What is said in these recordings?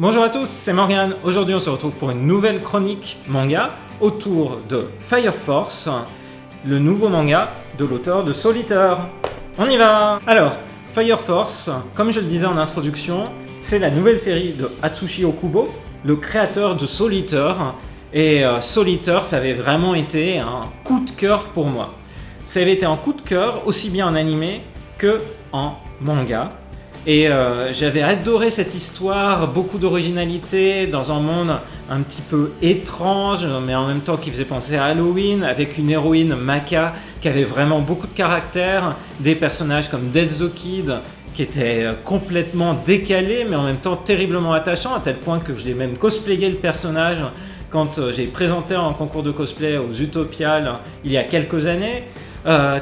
Bonjour à tous, c'est Morgan. Aujourd'hui on se retrouve pour une nouvelle chronique manga autour de Fire Force, le nouveau manga de l'auteur de Soul Eater. On y va! Alors, Fire Force, comme je le disais en introduction, c'est la nouvelle série de Atsushi Okubo, le créateur de Soul Eater. Et Soul Eater, ça avait vraiment été un coup de cœur pour moi. Ça avait été un coup de cœur aussi bien en animé que en manga. Et j'avais adoré cette histoire, beaucoup d'originalité dans un monde un petit peu étrange, mais en même temps qui faisait penser à Halloween, avec une héroïne Maka qui avait vraiment beaucoup de caractère, des personnages comme Death the Kid qui étaient complètement décalés, mais en même temps terriblement attachants, à tel point que je l'ai même cosplayé le personnage quand j'ai présenté un concours de cosplay aux Utopiales il y a quelques années.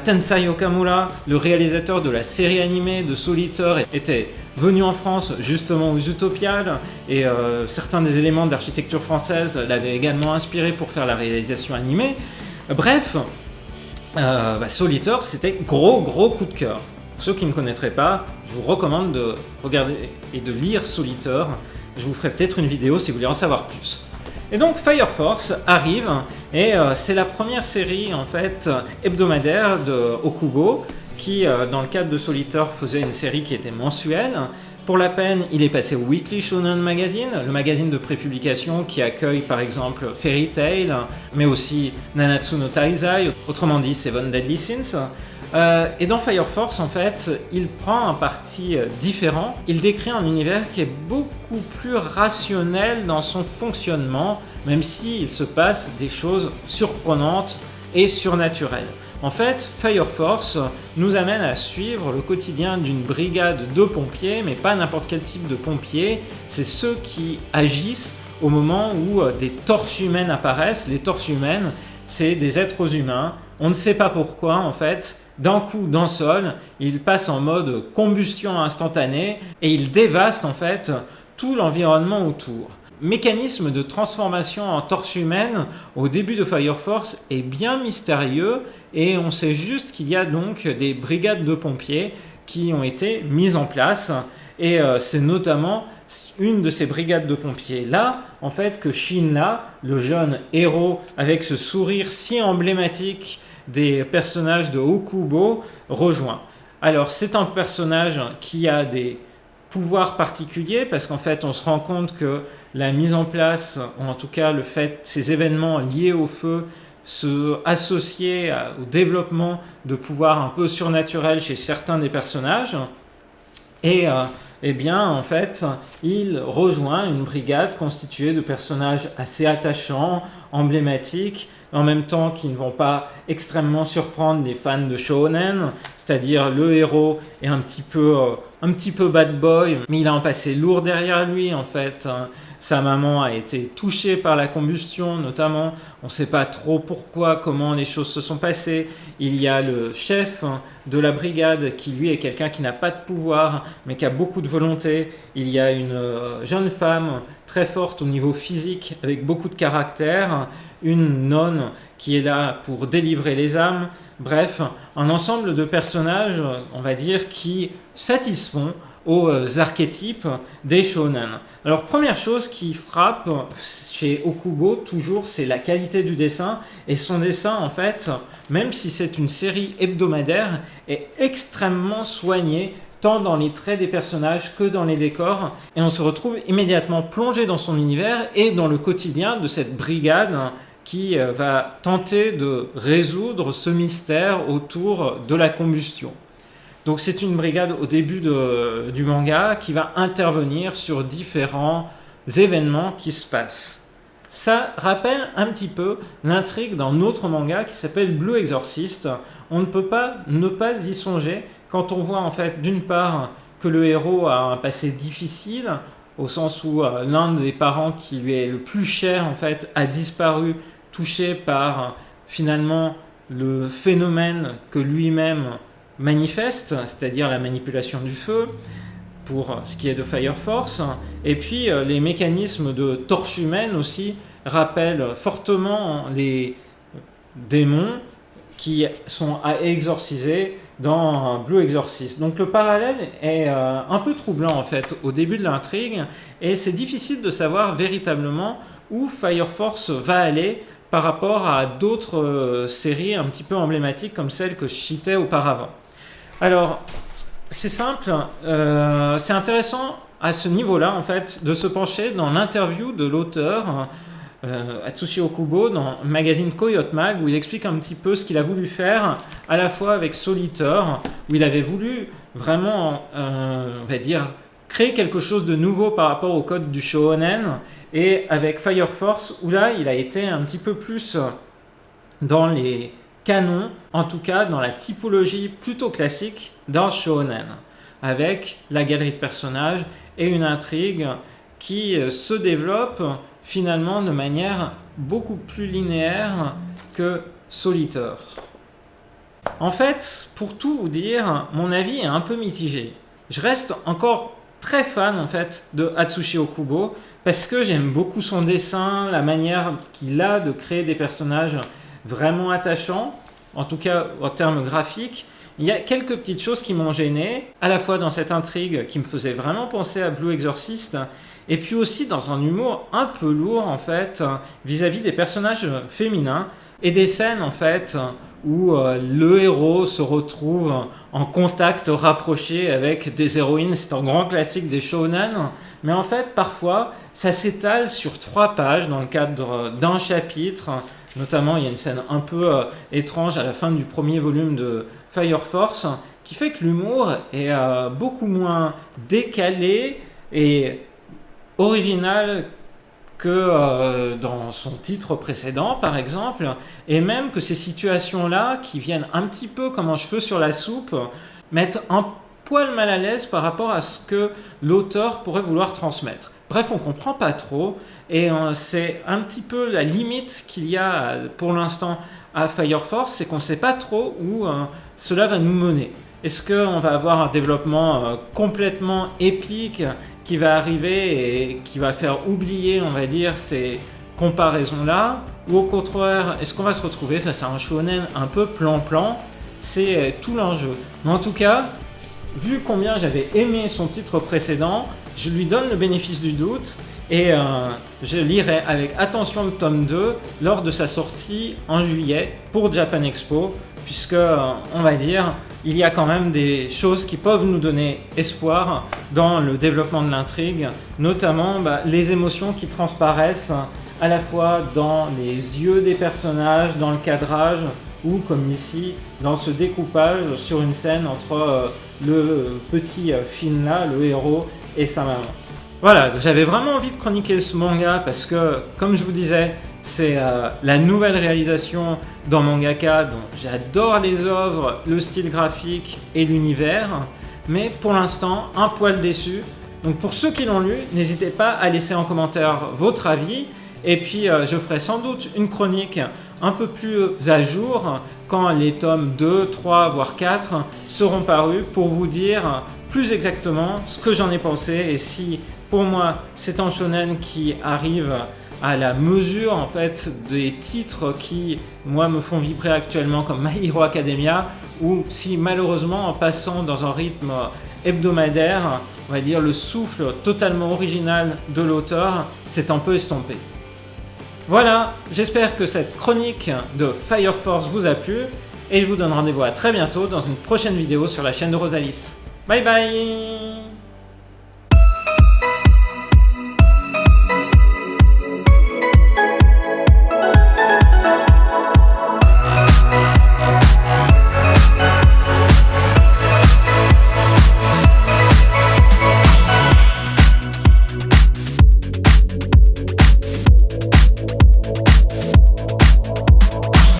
Tensai Okamura, le réalisateur de la série animée de Soul Eater, était venu en France justement aux Utopiales et certains des éléments de l'architecture française l'avaient également inspiré pour faire la réalisation animée. Bref, Soul Eater, c'était gros coup de cœur. Pour ceux qui ne connaîtraient pas, je vous recommande de regarder et de lire Soul Eater. Je vous ferai peut-être une vidéo si vous voulez en savoir plus. Et donc Fire Force arrive et c'est la première série en fait hebdomadaire de Okubo qui dans le cadre de Soul Eater faisait une série qui était mensuelle. Pour la peine, il est passé au Weekly Shonen Magazine, le magazine de prépublication qui accueille par exemple Fairy Tail, mais aussi Nanatsu no Taizai, autrement dit Seven Deadly Sins. Et dans Fire Force, en fait, il prend un parti différent. Il décrit un univers qui est beaucoup plus rationnel dans son fonctionnement, même s'il se passe des choses surprenantes et surnaturelles. En fait, Fire Force nous amène à suivre le quotidien d'une brigade de pompiers, mais pas n'importe quel type de pompiers. C'est ceux qui agissent au moment où des torches humaines apparaissent. Les torches humaines, c'est des êtres humains. On ne sait pas pourquoi, en fait. D'un coup, d'un seul, il passe en mode combustion instantanée et il dévaste en fait tout l'environnement autour. Mécanisme de transformation en torche humaine au début de Fire Force est bien mystérieux et on sait juste qu'il y a donc des brigades de pompiers qui ont été mises en place et c'est notamment une de ces brigades de pompiers là en fait que Shinra, le jeune héros avec ce sourire si emblématique des personnages de Okubo, rejoint. Alors c'est un personnage qui a des pouvoirs particuliers parce qu'en fait on se rend compte que la mise en place, ou en tout cas le fait, ces événements liés au feu se associer au développement de pouvoirs un peu surnaturels chez certains des personnages et eh bien en fait il rejoint une brigade constituée de personnages assez attachants, emblématiques, en même temps qui ne vont pas extrêmement surprendre les fans de shonen, c'est-à-dire le héros est un petit peu bad boy, mais il a un passé lourd derrière lui en fait. Sa maman a été touchée par la combustion notamment, on ne sait pas trop pourquoi, comment les choses se sont passées. Il y a le chef de la brigade qui lui est quelqu'un qui n'a pas de pouvoir mais qui a beaucoup de volonté. Il y a une jeune femme très forte au niveau physique avec beaucoup de caractère, une nonne qui est là pour délivrer les âmes. Bref, un ensemble de personnages, on va dire, qui satisfont aux archétypes des shonen. Alors première chose qui frappe chez Okubo toujours, c'est la qualité du dessin, et son dessin en fait, même si c'est une série hebdomadaire, est extrêmement soigné tant dans les traits des personnages que dans les décors, et on se retrouve immédiatement plongé dans son univers et dans le quotidien de cette brigade qui va tenter de résoudre ce mystère autour de la combustion. Donc c'est une brigade au début du manga qui va intervenir sur différents événements qui se passent. Ça rappelle un petit peu l'intrigue d'un autre manga qui s'appelle Blue Exorcist. On ne peut pas ne pas y songer quand on voit en fait d'une part que le héros a un passé difficile, au sens où l'un des parents qui lui est le plus cher en fait a disparu, touché par finalement le phénomène que lui-même manifeste, c'est-à-dire la manipulation du feu, pour ce qui est de Fire Force. Et puis les mécanismes de torche humaine aussi rappellent fortement les démons qui sont à exorciser dans Blue Exorcist. Donc le parallèle est un peu troublant en fait au début de l'intrigue, et c'est difficile de savoir véritablement où Fire Force va aller par rapport à d'autres séries un petit peu emblématiques comme celles que je citais auparavant. Alors, c'est simple, c'est intéressant à ce niveau-là en fait de se pencher dans l'interview de l'auteur Atsushi Okubo dans le magazine Coyote Mag, où il explique un petit peu ce qu'il a voulu faire à la fois avec Soul Eater, où il avait voulu vraiment on va dire créer quelque chose de nouveau par rapport au code du shonen, et avec Fire Force où là il a été un petit peu plus dans les canons, en tout cas dans la typologie plutôt classique d'un shonen, avec la galerie de personnages et une intrigue qui se développe finalement de manière beaucoup plus linéaire que Soul Eater. En fait, pour tout vous dire, mon avis est un peu mitigé. Je reste encore très fan en fait de Atsushi Okubo parce que j'aime beaucoup son dessin, la manière qu'il a de créer des personnages vraiment attachants, en tout cas en termes graphiques. Il y a quelques petites choses qui m'ont gêné, à la fois dans cette intrigue qui me faisait vraiment penser à Blue Exorcist, et puis aussi dans un humour un peu lourd en fait vis-à-vis des personnages féminins, et des scènes en fait où le héros se retrouve en contact rapproché avec des héroïnes. C'est un grand classique des shonen, mais en fait parfois ça s'étale sur 3 pages dans le cadre d'un chapitre. Notamment il y a une scène un peu étrange à la fin du premier volume de Fire Force qui fait que l'humour est beaucoup moins décalé et original que dans son titre précédent par exemple, et même que ces situations-là qui viennent un petit peu comme un cheveu sur la soupe mettent un poil mal à l'aise par rapport à ce que l'auteur pourrait vouloir transmettre. Bref, on comprend pas trop, et c'est un petit peu la limite qu'il y a pour l'instant à Fire Force, c'est qu'on sait pas trop où cela va nous mener. Est-ce qu'on va avoir un développement complètement épique qui va arriver et qui va faire oublier, on va dire, ces comparaisons-là, ou au contraire, est-ce qu'on va se retrouver face à un shonen un peu plan-plan? C'est tout l'enjeu. Mais en tout cas, vu combien j'avais aimé son titre précédent, je lui donne le bénéfice du doute, et je lirai avec attention le tome 2 lors de sa sortie en juillet pour Japan Expo, puisque on va dire il y a quand même des choses qui peuvent nous donner espoir dans le développement de l'intrigue, notamment les émotions qui transparaissent à la fois dans les yeux des personnages, dans le cadrage, ou comme ici dans ce découpage sur une scène entre le petit Finn là, le héros, et sa maman. Voilà, j'avais vraiment envie de chroniquer ce manga parce que, comme je vous disais, c'est la nouvelle réalisation d'un mangaka dont j'adore les œuvres, le style graphique et l'univers, mais pour l'instant un poil déçu. Donc pour ceux qui l'ont lu, n'hésitez pas à laisser en commentaire votre avis, et puis je ferai sans doute une chronique un peu plus à jour quand les tomes 2, 3 voire 4 seront parus pour vous dire plus exactement ce que j'en ai pensé, et si pour moi c'est un shonen qui arrive à la mesure en fait des titres qui moi me font vibrer actuellement comme My Hero Academia, ou si malheureusement en passant dans un rythme hebdomadaire, on va dire le souffle totalement original de l'auteur s'est un peu estompé. Voilà, j'espère que cette chronique de Fire Force vous a plu, et je vous donne rendez-vous à très bientôt dans une prochaine vidéo sur la chaîne de Rosalis. Bye bye.